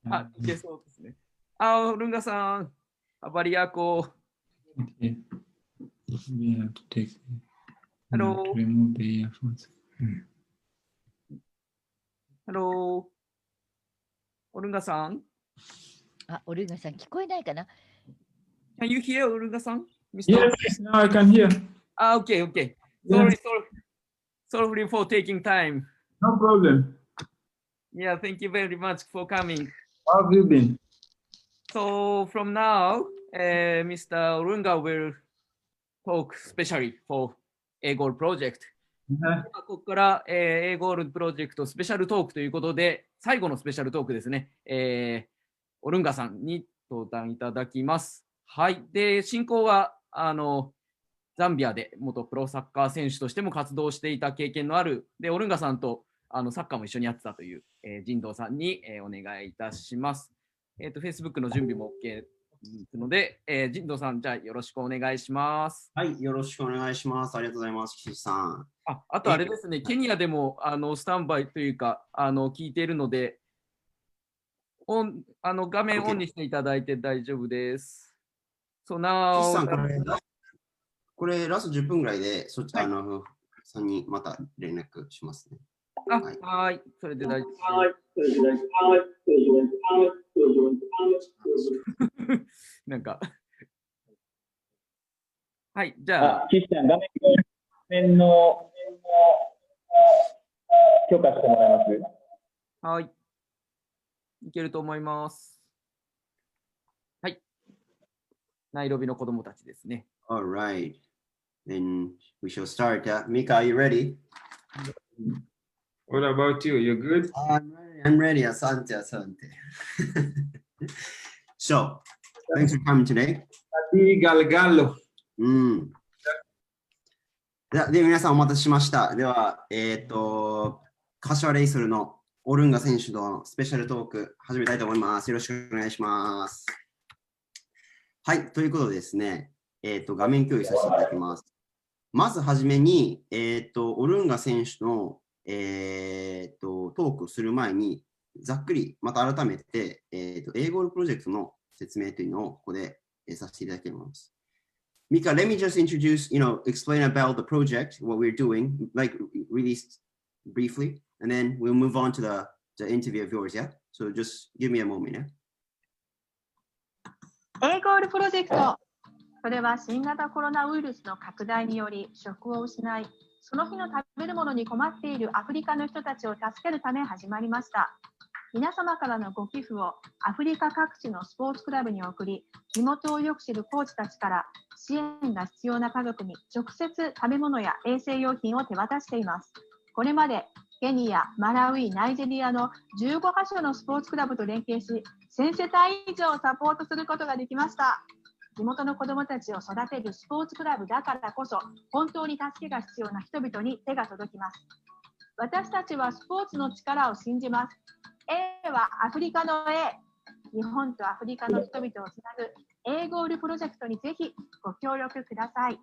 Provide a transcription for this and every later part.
あ、いけそうですね。あ、ルンガさん、アバリアコ。ハロー。ハロー。オルンガさん。あ、オルンガさん聞こえないかな？ Can you hear オルンガさん？ Yes, now I can hear. Ah, okay, okay. Sorry for taking time. No problem. Yeah, thank you very much for coming. How have you been? So from now, Mr. Orunga will talk specially for A Goal Project. ここから、A Goal プロジェクトスペシャルトークということで、最後のスペシャルトークですね。オルンガさんに登壇いただきます。はい。で、進行は、ザンビアで元プロサッカー選手としても活動していた経験のある、で、オルンガさんとサッカーも一緒にやってたという、仁道さんに、お願いいたします。Facebook の準備も OK ですので、仁道さん、じゃあよろしくお願いします。はい、よろしくお願いします。ありがとうございます、岸さん。あとあれですね、ケニアでもスタンバイというか、聞いているので、画面オンにしていただいて大丈夫です。岸さん、これラスト10分ぐらいで、さんにまた連絡しますね。はい、それで大丈夫。なんか、はい、じゃあ。岸さん、画面の許可してもらえます？はい。いけると思います。はい。ナイロビの子供たちですね。All right. Then we shall start. Mika, are you ready? What about you? You good? I'm ready. Asante, asante. So, thanks for coming today. Galgalo. で、皆さんお待たせしました。では、柏レイソルのオルンガ選手のスペシャルトーク始めたいと思います。よろしくお願いします。はい、ということでですね、画面共有させていただきます。まずはじめに、オルンガ選手の、トークする前に、ざっくりまた改めて、英語プロジェクトの説明というのをここで、させていただきます。Mika, let me just introduce, explain about the project, what we're doing, like really briefly, and then we'll move on to the interview of yours, yeah? So just give me a moment, yeah? 英ゴールプロジェクト。それは新型コロナウイルスの拡大により職を失い、その日の食べるものに困っているアフリカの人たちを助けるため始まりました。皆様からのご寄付をアフリカ各地のスポーツクラブに送り、地元をよく知るコーチたちから支援が必要な家族に直接食べ物や衛生用品を手渡しています。これまでケニア、マラウイ、ナイジェリアの15カ所のスポーツクラブと連携し、1000世帯以上サポートすることができました。地元の子どもたちを育てるスポーツクラブだからこそ、本当に助けが必要な人々に手が届きます。私たちはスポーツの力を信じます。A はアフリカの A。日本とアフリカの人々をつなぐ英ゴールプロジェクトにぜひご協力ください。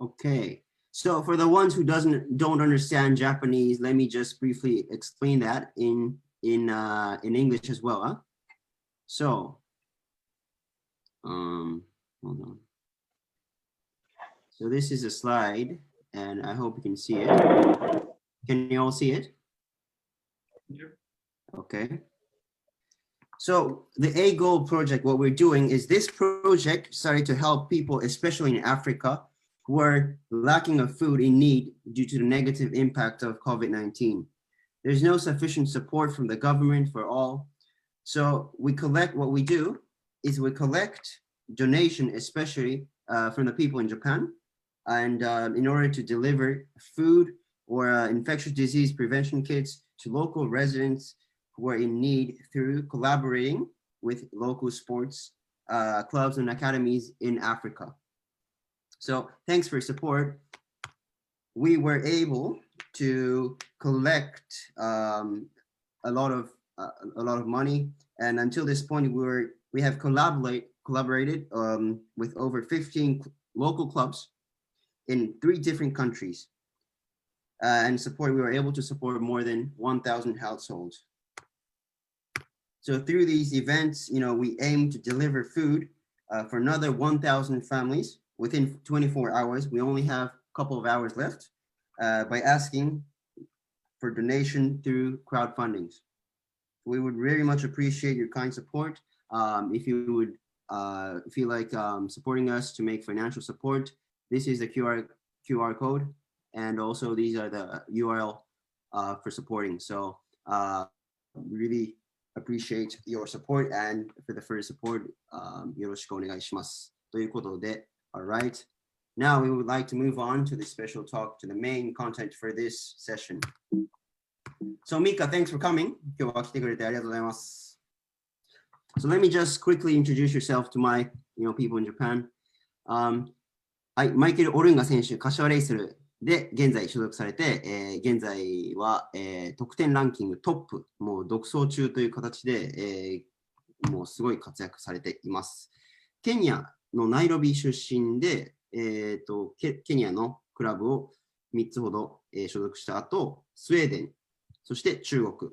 Okay. So for the ones who don't understand Japanese, let me just briefly explain that in English as well. Huh? So, hold on. So this is a slide, and I hope you can see it. Can you all see it? Okay. So the A Goal project, what we're doing is this project started to help people, especially in Africa, who are lacking of food in need due to the negative impact of COVID-19. There's no sufficient support from the government for all. So what we do is we collect donation, especially from the people in Japan, and in order to deliver food or infectious disease prevention kits to local residents who are in need through collaborating with local sports clubs and academies in Africa. So thanks for your support. We were able to collect a lot of money, and until this point, we have collaborated with over 15 local clubs in 3 different countries, and we were able to support more than 1,000 households. So through these events, we aim to deliver food for another 1,000 families within 24 hours. We only have a couple of hours left by asking for donation through crowdfunding. We would very much appreciate your kind support. If you would feel like supporting us to make financial support, this is the QR code, and also these are the URL for supporting. So really appreciate your support, and for the first support, よろしくお願いします。ということで、all right. Now we would like to move on to the special talk, to the main content for this session. So Mika, thanks for coming. 今日は来てくれてありがとうございます。So let me just quickly introduce yourself to my people in Japan. はい、マイケル・オルンガ選手、柏レイソルで現在所属されて、現在は、得点ランキングトップ、もう独走中という形で、もうすごい活躍されています。ケニアのナイロビ出身で、ケニアのクラブを3つほど、所属した後、スウェーデン、そして中国、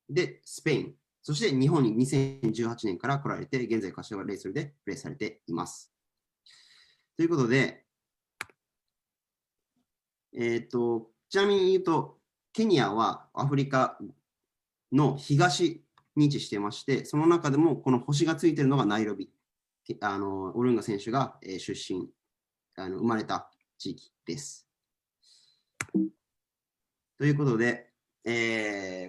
で、スペイン、そして日本に2018年から来られて、現在柏レイソルでプレーされています。ということで、ちなみに言うと、ケニアはアフリカの東に位置していまして、その中でもこの星がついているのがナイロビ。オルンガ選手が出身、生まれた地域です。ということで、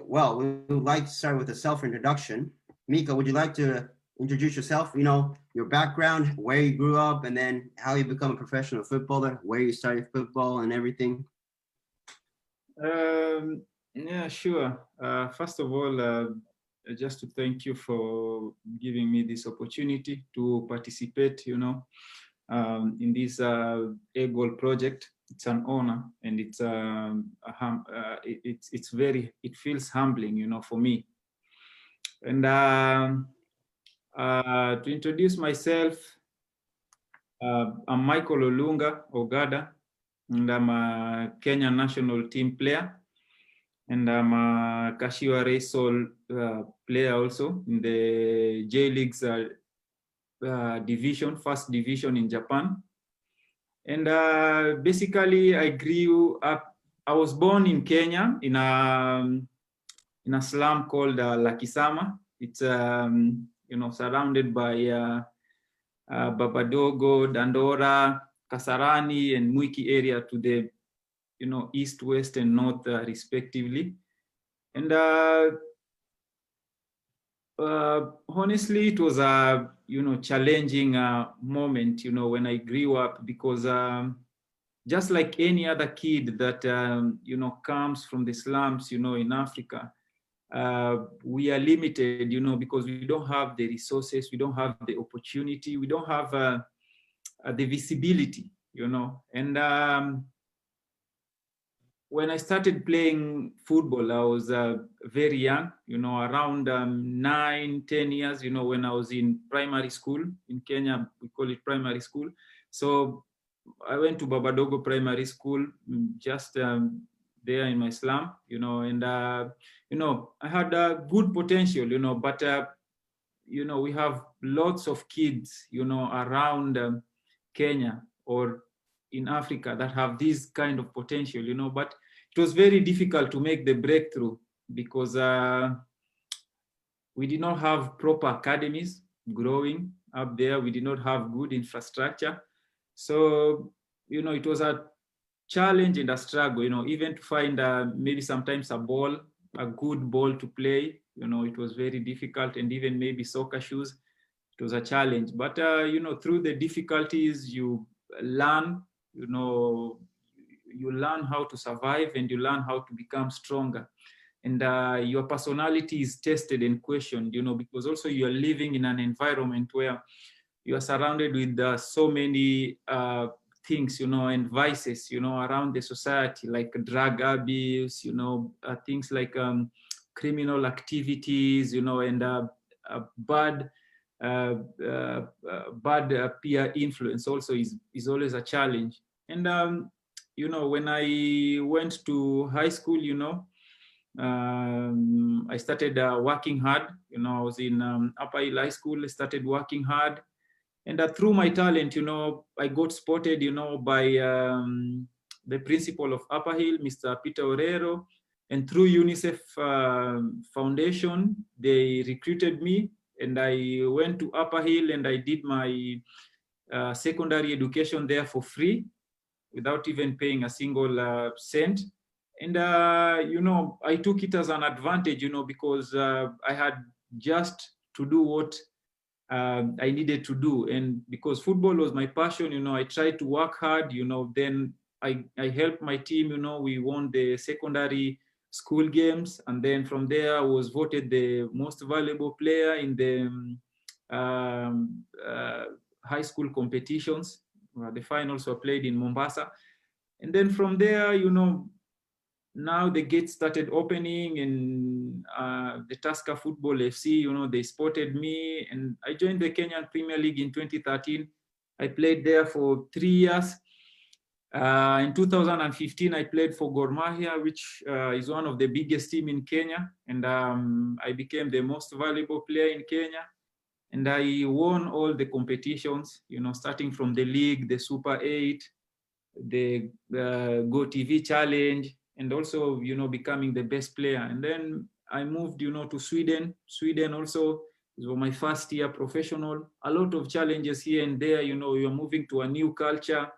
well, we would like to start with a self-introduction. Mika, would you like to introduce yourself, your background, where you grew up, and then how you become a professional footballer, where you started football and everything? Yeah, sure. First of all, just to thank you for giving me this opportunity to participate, in this A-Goal project. It's an honor, and it feels humbling, for me. And to introduce myself, I'm Michael Lalunga, Ogada, and I'm a Kenyan national team player, and I'm a柏Leigh player also in the J League's division, first division in Japan. And basically, I grew up. I was born in Kenya in a slum called Lakisama. It's surrounded by Babadogo, Dandora, Kasarani, and Mwiki area to the east, west, and north respectively. And honestly, it was a challenging moment when I grew up, because just like any other kid that comes from the slums in Africa, we are limited because we don't have the resources, we don't have the opportunity, we don't have the visibility, and when I started playing football, I was very young, around 9-10 years, when I was in primary school. In Kenya, we call it primary school. So I went to Babadogo Primary School, just there in my slum, and, I had a good potential, but, we have lots of kids, around Kenya or in Africa that have this kind of potential, but it was very difficult to make the breakthrough because we did not have proper academies growing up there. We did not have good infrastructure. So, it was a challenge and a struggle, even to find maybe sometimes a good ball to play, it was very difficult, and even maybe soccer shoes, it was a challenge. But, through the difficulties, you learn, you learn how to survive, and you learn how to become stronger. And your personality is tested and questioned, because also you are living in an environment where you are surrounded with so many things, and vices, around the society, like drug abuse, things like criminal activities, and bad peer influence also is always a challenge. And when I went to high school, I started working hard. You know, I was in Upper Hill High School, I started working hard. And through my talent, you know, I got spotted, you know, by the principal of Upper Hill, Mr. Peter Orero. And through UNICEF Foundation, they recruited me, and I went to Upper Hill and I did my secondary education there for free, without even paying a single cent. And, you know, I took it as an advantage, you know, because I had just to do what I needed to do. And because football was my passion, you know, I tried to work hard, you know, then I helped my team, you know, we won the secondary school games. And then from there, I was voted the most valuable player in the high school competitions. The finals were played in Mombasa. And then from there, you know, now the gates started opening, and the Tusker Football FC, you know, they spotted me, and I joined the Kenyan Premier League in 2013. I played there for 3 years. In 2015, I played for Gor Mahia, which is one of the biggest teams in Kenya, and I became the most valuable player in Kenya. And I won all the competitions, you know, starting from the league, the Super 8, the Go TV Challenge, and also, you know, becoming the best player. And then I moved, you know, to Sweden. Sweden also was my first year professional. A lot of challenges here and there, you know, you're moving to a new culture.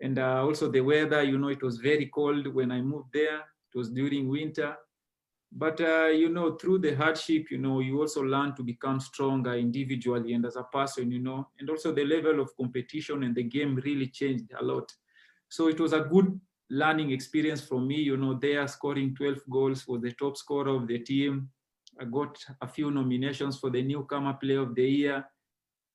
And also the weather, you know, it was very cold when I moved there. It was during winter. But, you know, through the hardship, you know, you also learn to become stronger individually and as a person, you know, and also the level of competition and the game really changed a lot. So it was a good learning experience for me, you know, there scoring 12 goals, was the top scorer of the team. I got a few nominations for the Newcomer Player of the Year.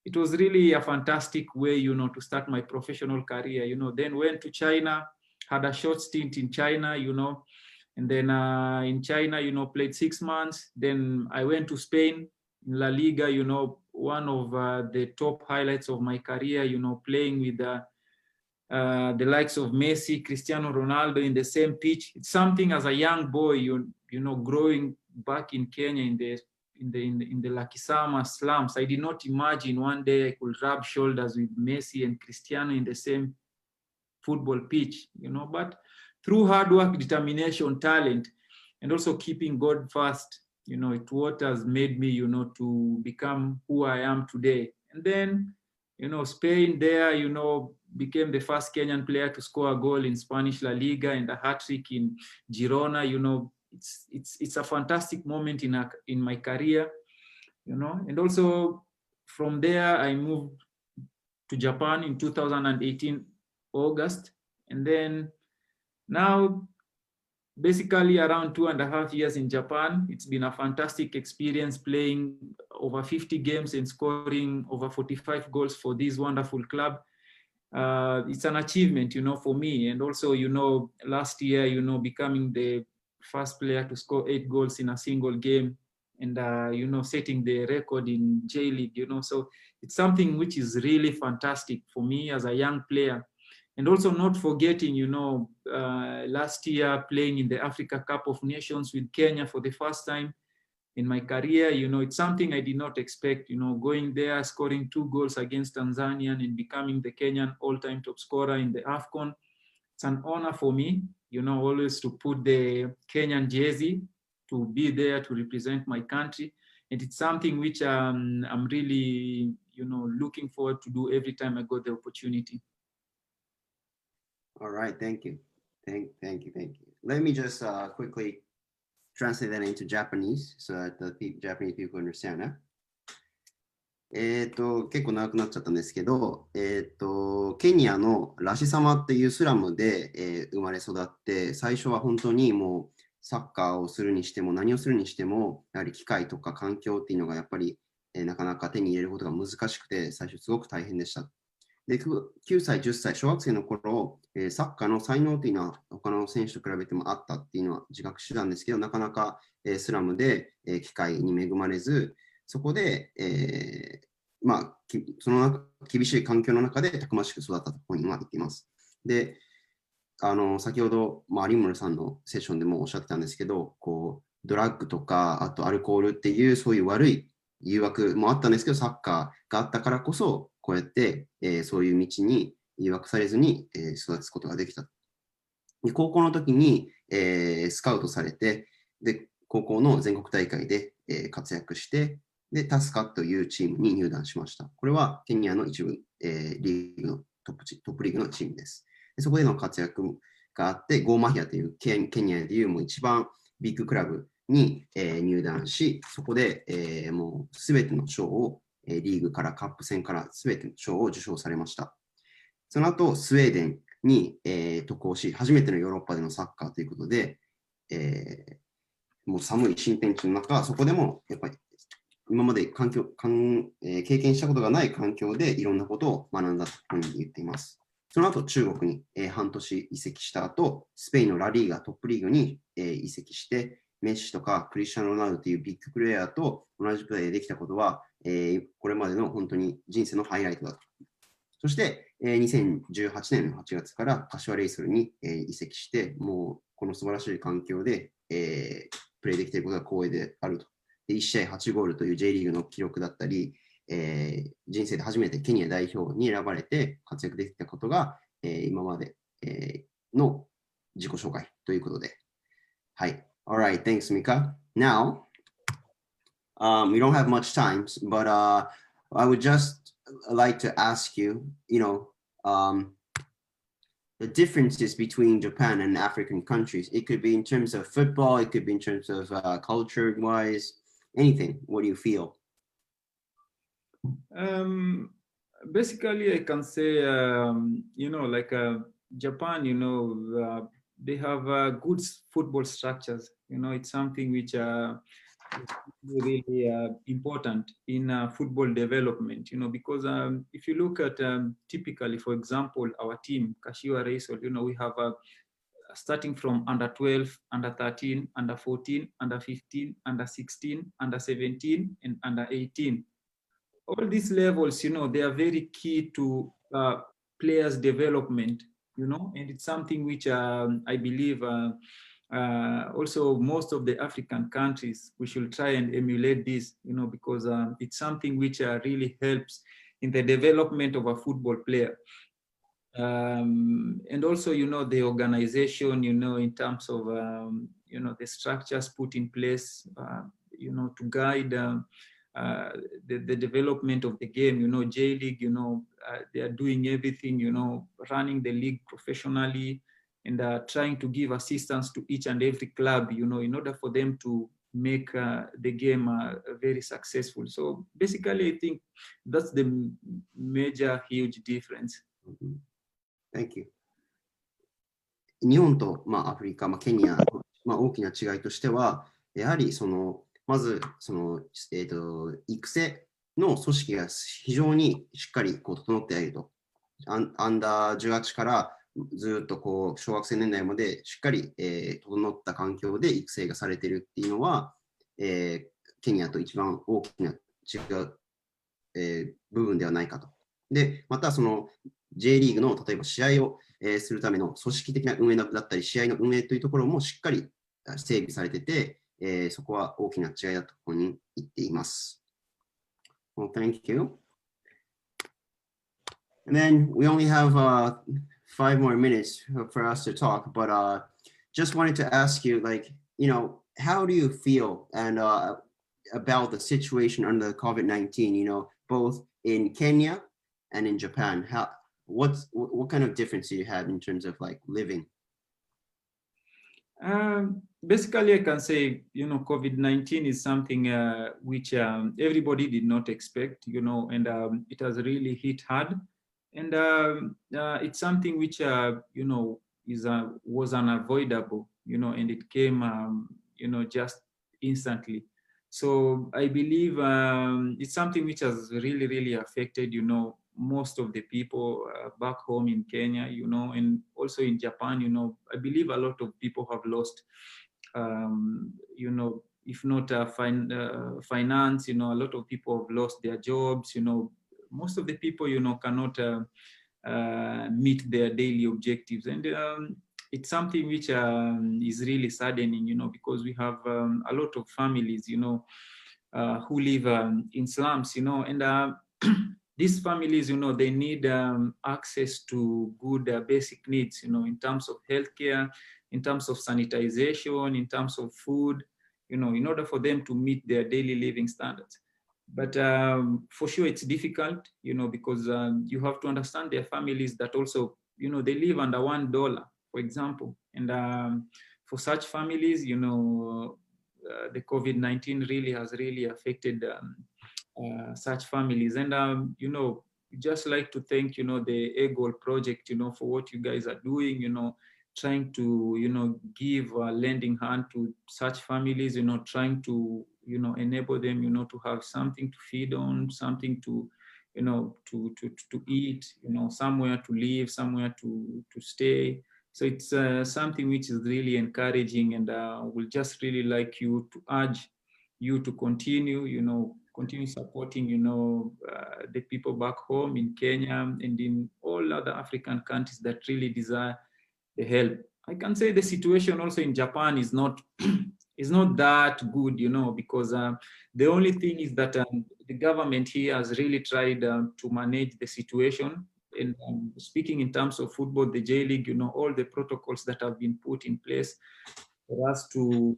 It was really a fantastic way, you know, to start my professional career, you know, then went to China, had a short stint in China, you know, and then in China, you know, played 6 months. Then I went to Spain, in La Liga, you know, one of the top highlights of my career, you know, playing with the likes of Messi, Cristiano Ronaldo in the same pitch. It's something as a young boy, you know, growing back in Kenya in the Lakisama slums. I did not imagine one day I could rub shoulders with Messi and Cristiano in the same football pitch, you know, but through hard work, determination, talent, and also keeping God first, you know, it's what has made me, you know, to become who I am today. And then, you know, Spain there, you know, became the first Kenyan player to score a goal in Spanish La Liga and a hat-trick in Girona. You know, it's a fantastic moment in my career, you know. And also from there, I moved to Japan in 2018, August. And then now, basically around 2.5 years in Japan. It's been a fantastic experience playing over 50 games and scoring over 45 goals for this wonderful club. It's an achievement, you know, for me. And also, you know, last year, you know, becoming the first player to score 8 goals in a single game and, you know, setting the record in J-League, you know. So it's something which is really fantastic for me as a young player. And also not forgetting, you know, last year playing in the Africa Cup of Nations with Kenya for the first time in my career, you know, it's something I did not expect, you know, going there, scoring 2 goals against Tanzania and becoming the Kenyan all-time top scorer in the AFCON. It's an honor for me, you know, always to put the Kenyan jersey, to be there to represent my country. And it's something which I'm really, you know, looking forward to do every time I got the opportunity. All right, thank you. Thank you. Let me just quickly translate that into Japanese so that the Japanese people understand. 結構長くなっちゃったんですけど、ケニアのラシサマっていうスラムで、生まれ育って、最初は本当にもうサッカーをするにしても何をするにしても、やはり機械とか環境っていうのがやっぱり、なかなか手に入れることが難しくて、最初すごく大変でした。で、9歳、10歳、小学生の頃、サッカーの才能っていうのは他の選手と比べてもあったっていうのは自覚してたんですけど、なかなかスラムで機会に恵まれず、そこで、まあ、その厳しい環境の中でたくましく育ったと本人は言っています。で、先ほど、有村さんのセッションでもおっしゃってたんですけど、ドラッグとか、あとアルコールっていう、そういう悪い誘惑もあったんですけど、サッカーがあったからこそ、こうやって、そういう道に誘惑されずに、育つことができた。で高校の時に、スカウトされて、で、高校の全国大会で、活躍して、で、タスカというチームに入団しました。これはケニアの一部、リーグのトップリーグのチームです。でそこでの活躍があって、ゴーマヒアというケニアでいうもう一番ビッグクラブに、入団し、そこで、もうすべての賞を、リーグからカップ戦からすべての賞を受賞されました。その後、スウェーデンに、渡航し、初めてのヨーロッパでのサッカーということで、もう寒い新天地の中、そこでもやっぱり今まで経験したことがない環境でいろんなことを学んだというふうに言っています。その後、中国に、半年移籍した後、スペインのラリーガトップリーグに、移籍して、メッシとかクリスチャン・ロナウドというビッグプレイヤーと同じプレーでできたことは、これまでの本当に人生のハイライトだと。そして、2018年の8月から柏レイソルに、移籍して、もうこの素晴らしい環境で、プレーできていることが光栄であると。で1試合8ゴールという J リーグの記録だったり、人生で初めてケニア代表に選ばれて活躍できたことが、今まで、の自己紹介ということで。はい。Alright, thanks, Mika. Now, we don't have much time, but I would just like to ask you, the differences between Japan and African countries. It could be in terms of football, it could be in terms of culture-wise, anything. What do you feel? Basically, I can say, Japan, they have good football structures. It's something which really important in football development, because if you look at typically, for example, our team, Kashiwa Reysol, we have starting from under 12, under 13, under 14, under 15, under 16, under 17, and under 18. All these levels, they are very key to players' development, and it's something which I believe also most of the African countries, we should try and emulate this, because it's something which really helps in the development of a football player. And also, the organization, in terms of, the structures put in place, to guide the development of the game, J League, they are doing everything, running the league professionally and trying to give assistance to each and every club, in order for them to make the game very successful. So basically, I think that's the major, huge difference. Mm-hmm. Thank you. 日本と、アフリカ、ケニア、大きな違いとしては、やはりまず育成の組織が非常にしっかり整っていると。アンダー18からずっと小学生年代までしっかり、整った環境で育成がされているっていうのは、ケニアと一番大きな違う、部分ではないかと。で、またJ リーグの例えば試合を、するための組織的な運営だったり、試合の運営というところもしっかり整備されてて、そこは大きな違いだとここに言っています。Well, thank you. And then we only have 5 more minutes for us to talk, but just wanted to ask you, how do you feel and about the situation under COVID-19, both in Kenya and in Japan? What kind of difference do you have in terms of living? Basically, I can say, COVID-19 is something which everybody did not expect, and it has really hit hard. And it's something which, was unavoidable, and it came, just instantly. So I believe it's something which has really, really affected, most of the people back home in Kenya, and also in Japan, I believe a lot of people have lost, if not finance, a lot of people have lost their jobs, most of the people, cannot meet their daily objectives. And it's something which is really saddening, because we have a lot of families, who live in slums, and these families, they need access to good basic needs, in terms of healthcare, in terms of sanitization, in terms of food, in order for them to meet their daily living standards. But for sure, it's difficult, because you have to understand their families that also, they live under $1, for example. And for such families, the COVID-19 really has affected such families. And, just like to thank, the EGOL project, for what you guys are doing, trying to, give a lending hand to such families, trying to, enable them, to have something to feed on, something to, to eat, somewhere to live, somewhere to stay. So it's something which is really encouraging, and we'll just really like you to urge you to continue, continue supporting, the people back home in Kenya and in all other African countries that really desire the help. I can say the situation also in Japan is not is not that good, because the only thing is that the government here has really tried to manage the situation. And speaking in terms of football, the J League, all the protocols that have been put in place for us to,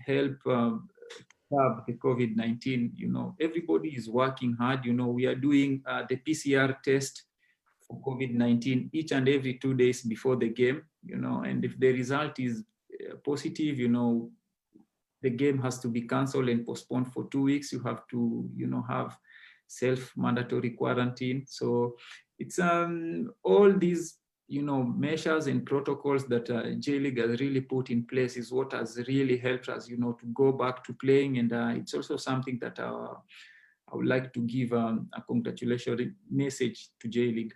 help curb the COVID-19, everybody is working hard. We are doing the PCR test for COVID-19 each and every 2 days before the game, and if the result is positive, the game has to be cancelled and postponed for 2 weeks. You have to, have self-mandatory quarantine. So it's all these, measures and protocols that J League has really put in place is what has really helped us, to go back to playing. And it's also something that I would like to give a congratulatory message to J League.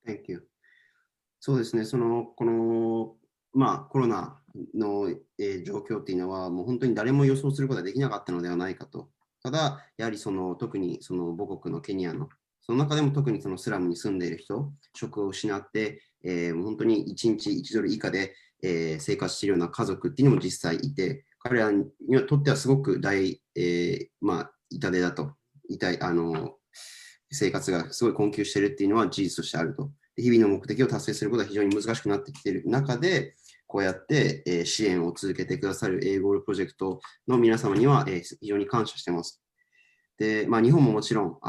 Thank you. そうですね、この、コロナの、状況っていうのは、もう本当に誰も予想することができなかったのではないかと。ただ、やはり特に母国のケニアの、その中でも特にスラムに住んでいる人、職を失って、もう本当に1日1ドル以下で、生活しているような家族っていうのも実際いて、彼らにとってはすごく痛手だと、生活がすごい困窮しているっていうのは事実としてあると。日々の目的を達成することは非常に難しくなってきている中で、こうやって支援を続けてくださる英語プロジェクトの皆様には非常に感謝しています。で、日本ももちろんコ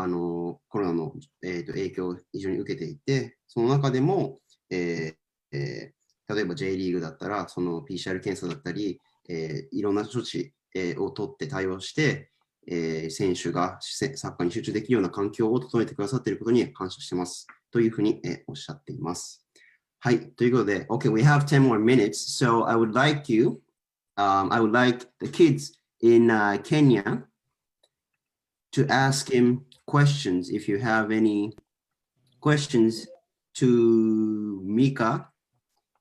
ロナの影響を非常に受けていて、その中でも例えば J リーグだったら、その PCR 検査だったり、いろんな処置を取って対応して、選手がサッカーに集中できるような環境を整えてくださっていることに感謝しています。というふうにおっしゃっています。はい。ということで、Okay, we have 10 more minutes. So I would like I would like the kids in Kenya to ask him questions. If you have any questions to Mika,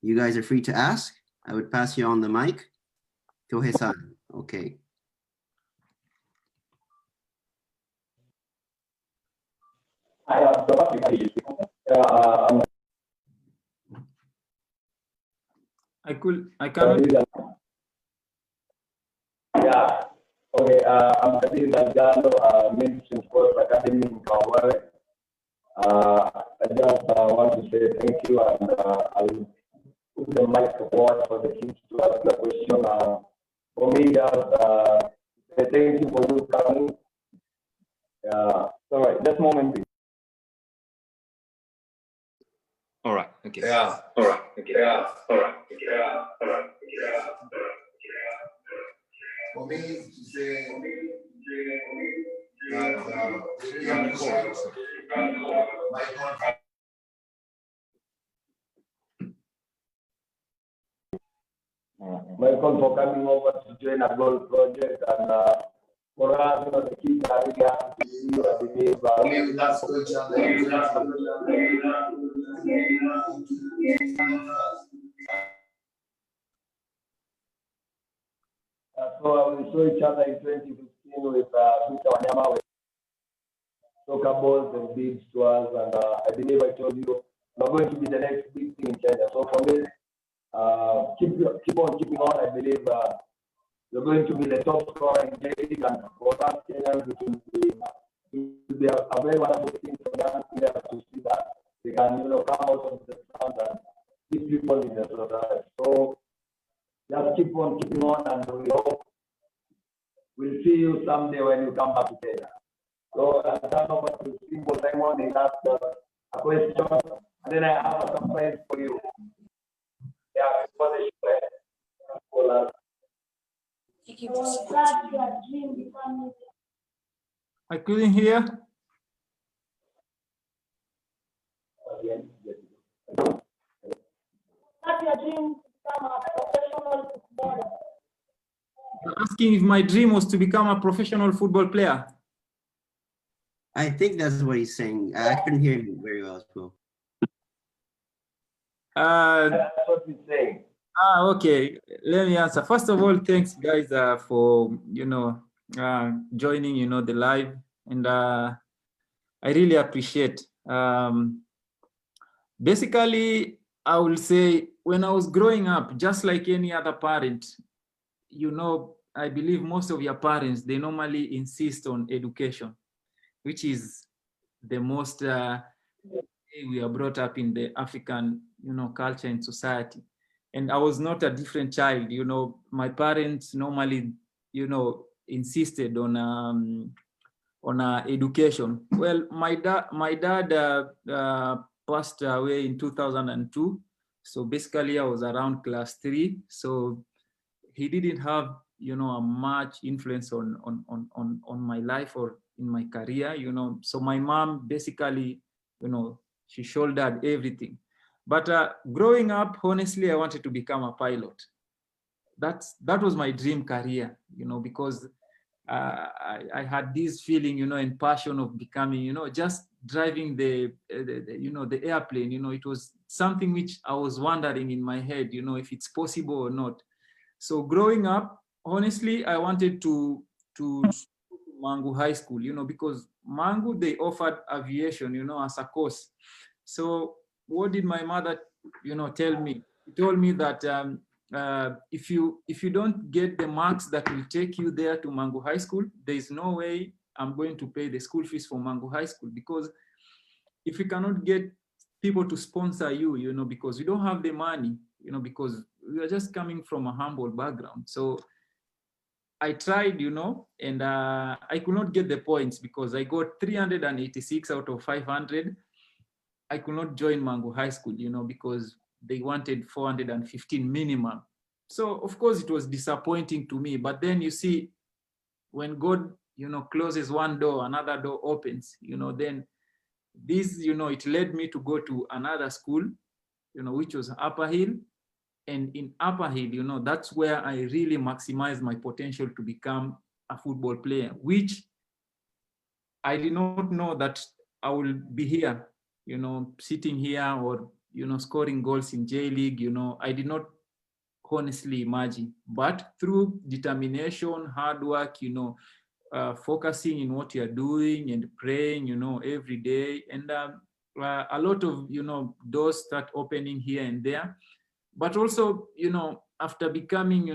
you guys are free to ask. I would pass you on the mic. Kyohei-san, okay. I cannot. Yeah. Okay. I'm Kadir Dalgado, Medicine Sports Academy in Kaware. I just want to say thank you, and I'll put the mic forward for the kids to ask the question. For me, just say thank you for you coming. All right, just a moment, please. All right. Okay. Yeah. All right. Okay. Yeah. All right. Yeah. All right. Yeah. For me to say that we really appreciate my contact. Welcome for coming over to join a gold project, and for us, the kids are really happy to see you. I believe That's good, so we saw each other in 2015 with Peter Wanyama. soccer balls and beads to us. And I believe I told you we're going to be the next big thing in Kenya. So for me, keep on keeping on. I believe you're going to be the top scorer in J League, and for us Kenyans, it will be a very wonderful thing for young players to see that they can, come out of the ground and beat people in the society. So just keep on keeping on, and we hope we'll see you someday when you come back to Kenya. So I turn over to Simple Simon. He asked a question, and then I have a surprise for you. Yeah, for the show. I couldn't hear. Asking if my dream was to become a professional football player. I think that's what he's saying. I couldn't hear him very well as well. That's what he's saying. Okay. Let me answer. First of all, thanks guys for joining the live, and I really appreciate. Basically, I will say when I was growing up, just like any other parent, I believe most of your parents, they normally insist on education, which is the most we are brought up in the African culture and society. And I was not a different child. My parents normally insisted on education. Well, my dad passed away in 2002, so basically I was around class 3, so he didn't have a much influence on my life or in my career. So my mom basically she shouldered everything. But growing up, honestly, I wanted to become a pilot. That was my dream career, because I had this feeling, and passion of becoming, just driving the airplane. It was something which I was wondering in my head, if it's possible or not. So growing up, honestly, I wanted to Mangu High School, because Mangu, they offered aviation, as a course. So what did my mother, tell me? She told me that if you don't get the marks that will take you there to Mangu High School, there is no way I'm going to pay the school fees for Mangu High School, because if you cannot get people to sponsor you, because you don't have the money, because we are just coming from a humble background. So I tried, and I could not get the points because I got 386 out of 500. I could not join Mangu High School, because they wanted 415 minimum. So of course it was disappointing to me. But then you see, when God, closes one door, another door opens, then this, it led me to go to another school, which was Upper Hill. And in Upper Hill, that's where I really maximized my potential to become a football player, which I did not know that I will be here, sitting here or, scoring goals in J League. I did not honestly imagine. But through determination, hard work, focusing in what you're doing and praying, every day, and a lot of, doors start opening here and there. But also, after becoming,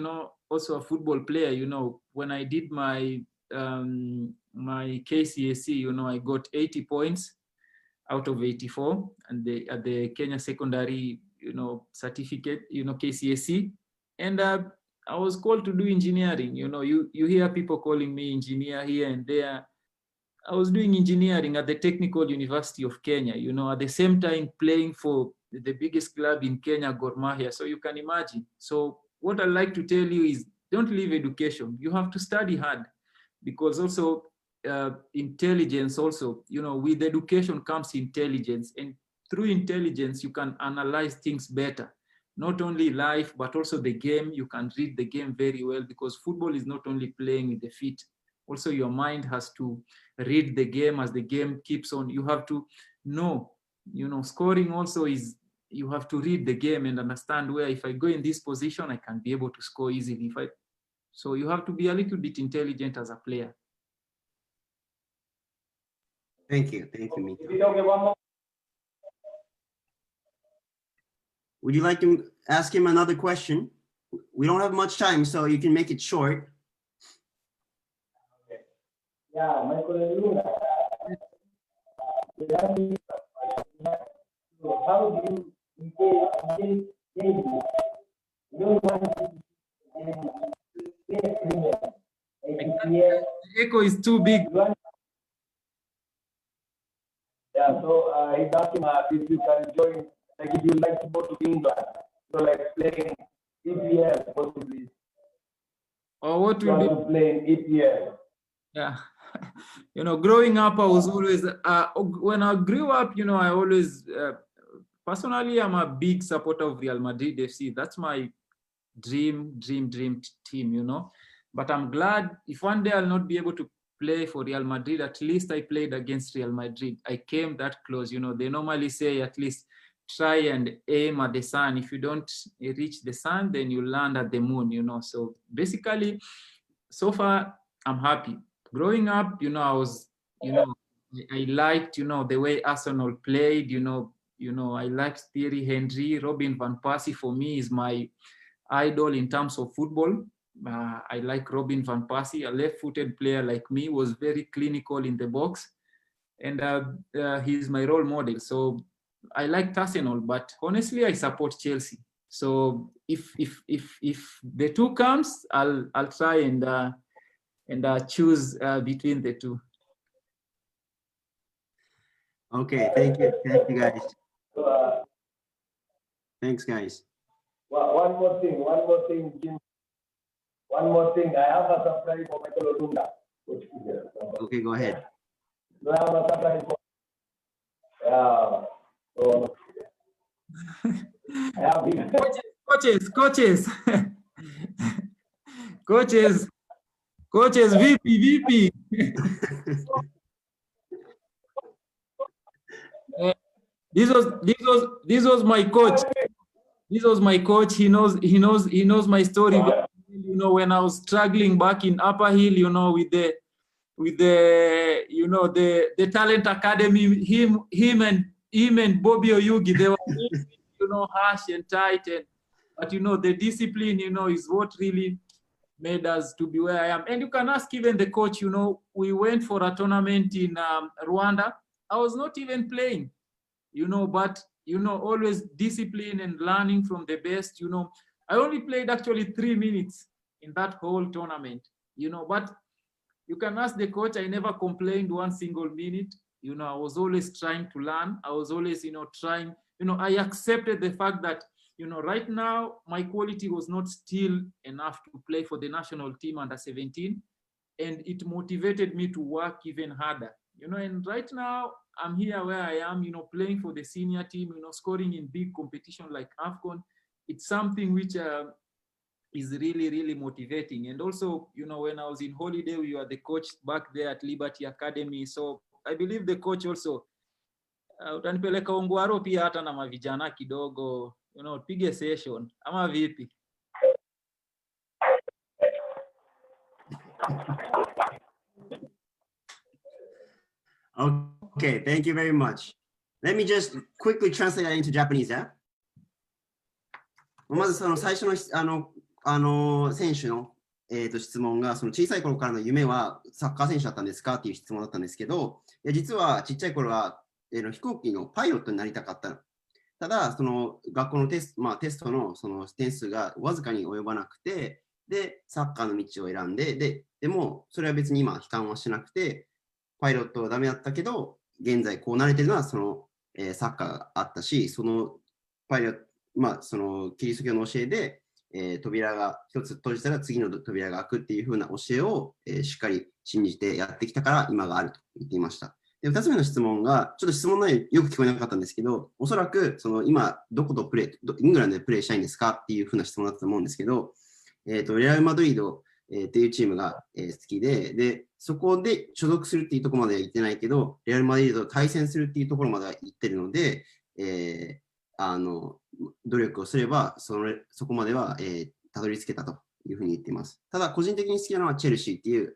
also a football player, when I did my my KCSE, I got 80 points out of 84, and at the Kenya secondary, certificate, KCSE, and I was called to do engineering. You hear people calling me engineer here and there. I was doing engineering at the Technical University of Kenya, at the same time playing for the biggest club in Kenya, Gor Mahia. So you can imagine. So what I like to tell you is, don't leave education. You have to study hard, because also intelligence also, with education comes intelligence, and through intelligence, you can analyze things better. Not only life, but also the game. You can read the game very well, because football is not only playing with the feet. Also, your mind has to read the game as the game keeps on. You have to know, scoring also is, you have to read the game and understand where, if I go in this position, I can be able to score easily. So you have to be a little bit intelligent as a player. Thank you, Mito. Is it okay, one more? Would you like to ask him another question? We don't have much time, so you can make it short. Yeah, Michael Lalunga. How do you engage? You don't want The echo is too big. Yeah, so he's asking if you can join, like if you like to go to England, so like playing EPL possibly. Or what You will be? want to play in EPL. Yeah. Growing up, I was always, when I grew up, I always, personally, I'm a big supporter of Real Madrid FC. That's my dream team, But I'm glad if one day I'll not be able to play for Real Madrid, at least I played against Real Madrid. I came that close, They normally say at least try and aim at the sun. If you don't reach the sun, then you land at the moon, So basically, so far, I'm happy. Growing up, I was, I liked, the way Arsenal played, I liked Thierry Henry. Robin van Persie for me is my idol in terms of football. I like Robin van Persie, a left-footed player like me, was very clinical in the box, and he's my role model. So I like Arsenal, but honestly, I support Chelsea. So if the two comes, I'll try and choose between the two. Okay, thank you guys. So, Thanks, guys. one more thing, Jim. One more thing. I have a surprise for Michael Lalunga. Okay, go ahead. I have a surprise for. Yeah. So, I have Coaches, VP. This was my coach. This was my coach. He knows my story. When I was struggling back in Upper Hill, with the talent academy, him and Bobby Oyugi, they were harsh and tight, but the discipline, is what really made us to be where I am. And you can ask even the coach, we went for a tournament in Rwanda. I was not even playing, but always discipline and learning from the best. I only played actually 3 minutes in that whole tournament, but you can ask the coach. I never complained one single minute. I was always trying to learn. I was always, trying, I accepted the fact that, right now my quality was not still enough to play for the national team under 17. And it motivated me to work even harder, and right now I'm here where I am, playing for the senior team, scoring in big competition like AFCON. It's something which is really, really motivating. And also, when I was in holiday, we were the coach back there at Liberty Academy. So I believe the coach also, utanipeleka Ongwaro pia hata na mavijana kidogo, pige session, ama vipi? Okay, thank you very much. Let me just quickly translate that into Japanese, yeah? まずその最初の選手の、質問が、その小さい頃からの夢はサッカー選手だったんですかっていう質問だったんですけど、いや実はちっちゃい頃は、飛行機のパイロットになりたかったの。ただ、その学校のテストのその点数がわずかに及ばなくて、で、サッカーの道を選んで、でも、それは別に今、悲観はしなくて、パイロットはダメだったけど、現在こう慣れてるのは、その、サッカーがあったし、そのパイロット、そのキリスト教の教えで、扉が一つ閉じたら次の扉が開くっていう風な教えを、しっかり信じてやってきたから今があると言っていました。で、2つ目の質問が、ちょっと質問内容よく聞こえなかったんですけど、おそらくその今どことイングランドでプレーしたいんですかっていう風な質問だったと思うんですけど、レアル・マドリードっていうチームが好きで、そこで所属するっていうところまでは行ってないけど、レアル・マドリードと対戦するっていうところまでは行ってるので、努力をすればそこまでは、たどり着けたというふうに言っています。ただ、個人的に好きなのはチェルシーっていう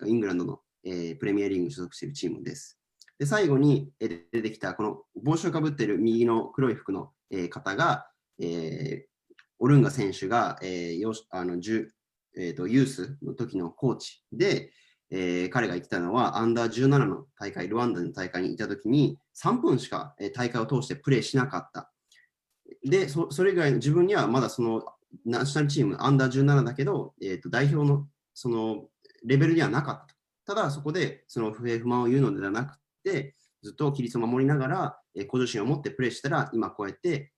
イングランドのプレミアリーグに所属しているチームです。で、最後に出てきたこの帽子をかぶっている右の黒い服の方が、オルンガ選手が、ユースの時のコーチで、彼が言ってたのは、アンダー17の大会、ルワンダの大会にいた時に3分しか大会を通してプレーしなかった。で、それ以外の自分にはまだそのナショナルチーム、アンダー17だけど、代表のそのレベルにはなかった。ただ、そこでその不平不満を言うのではなくて、ずっと規律を守りながら、向上心を持ってプレーしたら、今こうやって、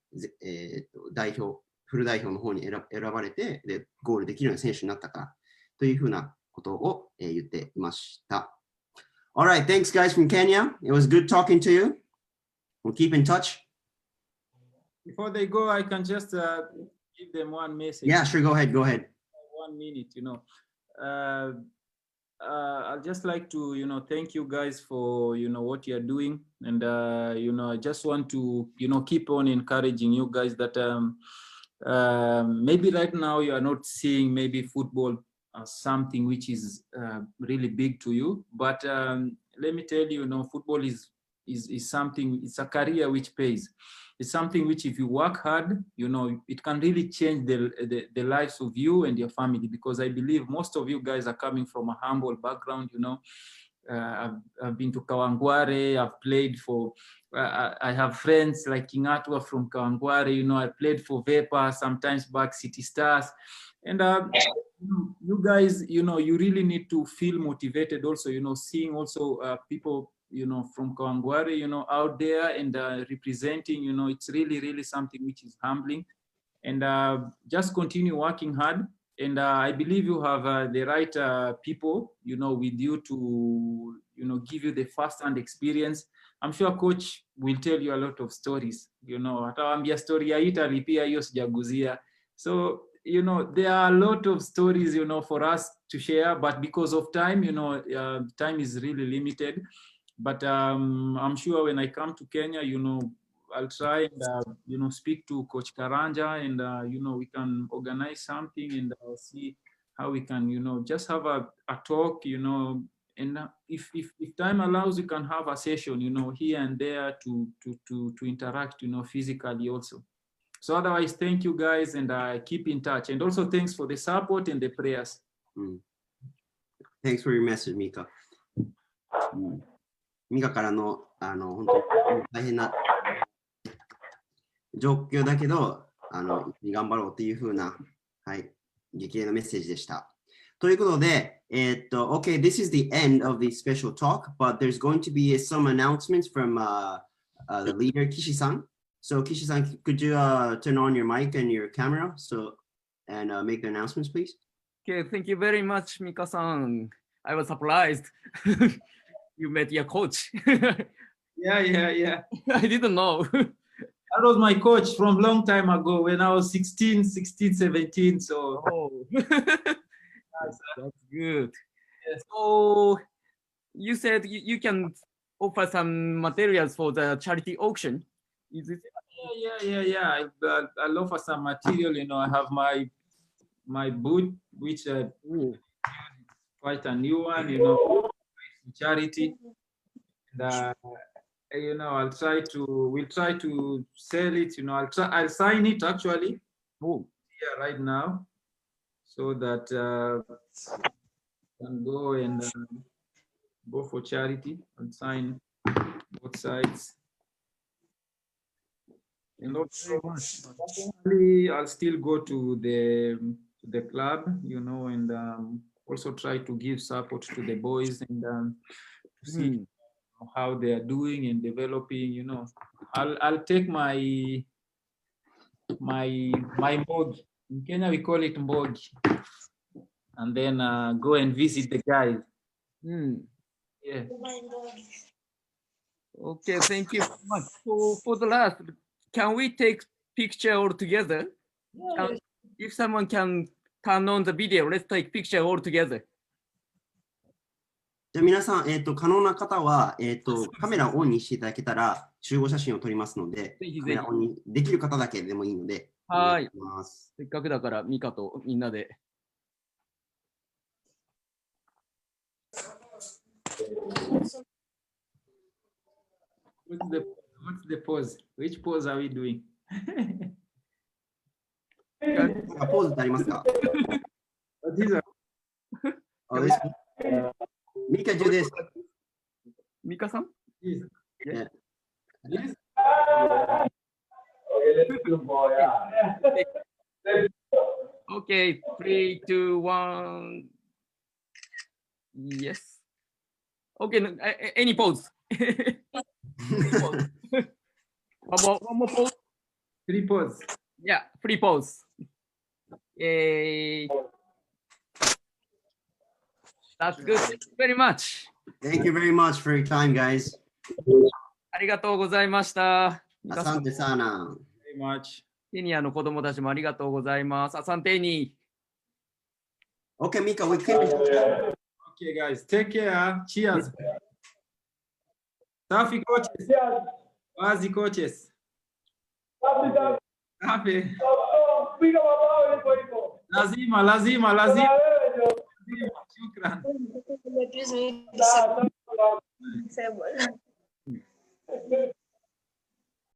フル代表の方に選ばれてで、ゴールできるような選手になったからというふうなことを言っていました。Alright, thanks guys from Kenya. It was good talking to you. We'll keep in touch. Before they go, I can just give them one message. Yeah, sure. Go ahead. 1 minute, I'd just like to, thank you guys for, what you're doing. And, I just want to, keep on encouraging you guys that maybe right now you are not seeing maybe football as something which is really big to you. But let me tell you, football is something, it's a career which pays. It's something which if you work hard, it can really change the lives of you and your family, because I believe most of you guys are coming from a humble background, I've been to Kawangware, I've played for, I have friends like Kingatwa from Kawangware, I played for Vapor, sometimes back City Stars. And you guys, you really need to feel motivated also, seeing also people, from Kawangware, out there and representing, it's really, really something which is humbling. And just continue working hard. And I believe you have the right people, with you to, give you the first-hand experience. I'm sure coach will tell you a lot of stories, atawaambia story ya Italy pia hiyo sijaguzia. So, there are a lot of stories, for us to share, but because of time, time is really limited. But I'm sure when I come to Kenya, I'll try and, speak to Coach Karanja and, we can organize something and see how we can, just have a talk, and if time allows, we can have a session, here and there to interact, physically also. So otherwise, thank you guys and keep in touch. And also thanks for the support and the prayers. Thanks for your message, Mika. ミカからの、本当に大変な状況だけど、頑張ろうというふうな、はい、激励のメッセージでした。ということで、okay, this is the end of the special talk, but there's going to be some announcements from the leader, Kishi-san. So, Kishi-san, could you turn on your mic and your camera and make the announcements, please? Okay, thank you very much, Mika-san. I was surprised. You met your coach. Yeah. I didn't know. That was my coach from long time ago when I was 16, 17. So, that's good. Yes. So, you said you can offer some materials for the charity auction. Is it? Yeah. I'll offer some material. I have my boot, which quite a new one. Charity, and we'll try to sell it. I'll sign it actually here right now, so that can go and go for charity and sign both sides. And also, I'll still go to the club, and also try to give support to the boys and to see how they are doing and developing. I'll take my mbog. In Kenya we call it mbog, and then go and visit the guys. Yeah. Okay, thank you so much. So for the last, can we take picture all together? Yeah. If someone can turn on the video, let's take picture all together. じゃあ皆さん、可能な方は、カメラをオンにしていただけたら集合写真を撮りますので、カメラオンにできる方だけでもいいので、はい。せっかくだからミカとみんなで。What's the pose? Which pose are we doing? なんかポーズってありますか？ What is it? Oh, this. Mika, do this. ミカさん This. Yeah. This? Okay, let's do more. Yeah. Okay, 3, 2, 1. Yes. Okay, any pose. One more pose. Three pose. Yeah, free pose. Yay. That's good. Thank you very much. Thank you very much for your time, guys. ありがとうございました。 Asante sana. Very much. ケニアの子供たちもありがとうございます。アサンテニ Okay, Mika, we can. Okay, guys, take care. Cheers. Safi coaches. Wazi coaches. Safi. Lazima. Shukran.